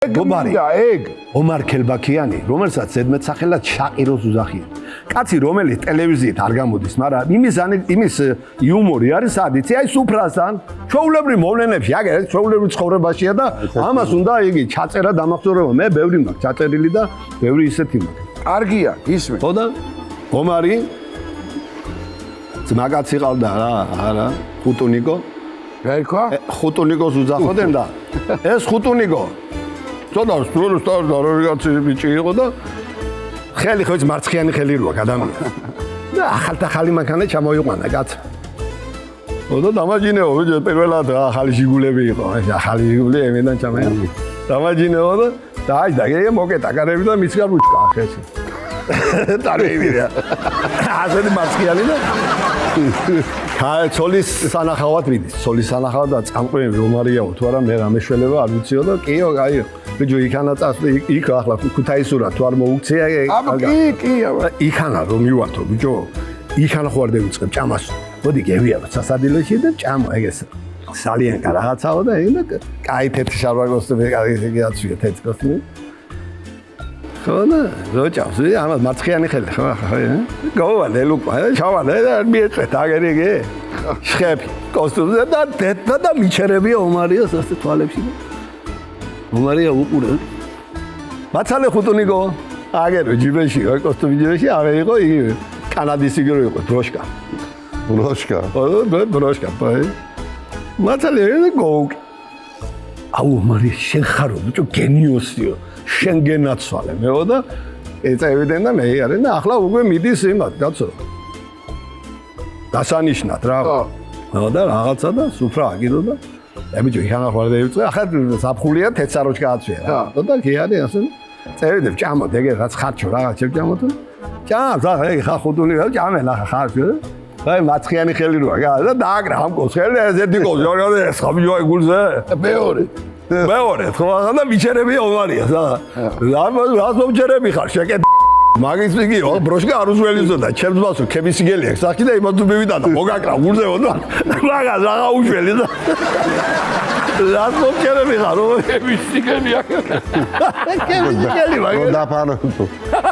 გომარი და ეგ ომარ ქელბაქიანი, რომელსაც ზედმეტ სახელად შაყიროს უძახიან. კაცი, რომელიც ტელევიზიით არ გამოდის, მაგრამ იმის იუმორი არის ადიცი, აი სუფრასთან, ჩვეულებრივ მოვლენებში, აგერ ჩვეულებრივ ცხოვრებაშია და ამას უნდა იგი ჩაწერა დამახსოვრება. მე ბევრი მაქვს ჩაწერილი და ბევრი ისეთი მაქვს. კარგია, ისმე. ხო და ომარი ძმაკაცი ყავდა რა, ხუტუნიკო. რა იქვა? ხუტუნიკოს უძახოდნენ და ეს ხუტუნიკო ცოტა სწორად ბიჭი იყო და ხელი ხო მარცხიანი ხელი როა ადამიანი. და ახალ მანქანა ჩამოიყვანა კაც. და დამაჯინეო პირველად ახალი ჟიგულები იყო. ახალი ჟიგული ემედან ჩამოიყვანა. დამაჯინეო და აი და მოკეტა კარები და მის გარუჩკა ახეთი. ტარებია. ასეთი მარცხიანი და ცოლის სანახავად მიდის. ცოლის სანახავად და წამყვინები რომარიაო თუ არა მე რა მეშველება არ ვიციო და კიო კაიო. ბიჭო იქანა წასვლი იქ ახლა ქუთაისურა თუ არ მოუქცია აბა კი იქანა რომ მივართო ბიჭო იქანა ხო არ დავიწყებ ჭამას მოდი გევიარო სასადილოში და ჭამა ეგეს სალიანკა რაღაცაო და ეგ და კაი თეთრი შარვა კოსტუმი ეგ აცვია თეთრი კოსტუმი ხო და როჭავს ამას მარცხიანი ხელი ხო გავალე ლუპა ჩავალე და მიეწეთ აგერიგე შხები კოსტუმზე და მიჩერებია ომარიას ასე თვალებში ომარია უყურე მაცალე ხუტუნიკო აგერო ჯიბეში კოსტუმი ჯიბეში ავე იყო იგივე კანადის იგივე იყო დროშკა ბროშკა მაცალე გოგ აუ ომარი შენ ხარო ბიჭო გენიოსიო შენ გენაცვალე მეო და ეწევიდან და მე არენ და ახლა უკვე მიდის იმათ კაცო დასანიშნად რა და რაღაცა და სუფრა აგირო და აბიჯო იქანა ხარ დაიწე ახლა საფხულია თეთრსაროჩკა აცვია რა და კი არის ასე წევიდებ ჭამოთ ეგ რაც ხარჩო რაღაც ჭამოთ ჭამს ახლა ეგ ხახუდული რა ჭამენ ახლა ხარჩო აი მარცხიანი ხელი როა და დააგრა ამ კოს ხელი ეს ერთი კოს რა ეს ხაბიო აი გულზე მეორე ხო ახლა და მიჩერებია ომარია რა მომჩერები ხარ შეკეთ მაგის მიგიო ბროშკა არ უზველიზო და ჩემს ბავშვს ქებისიგელი აქვს სახი და იმას თუ მივიტანა მოგაკრა გულზეო და რაღაც რაღა უშველი და რა მომჩერები ხარ ქებისიგელი აქვს ქებისიგელი მაგ დაფანო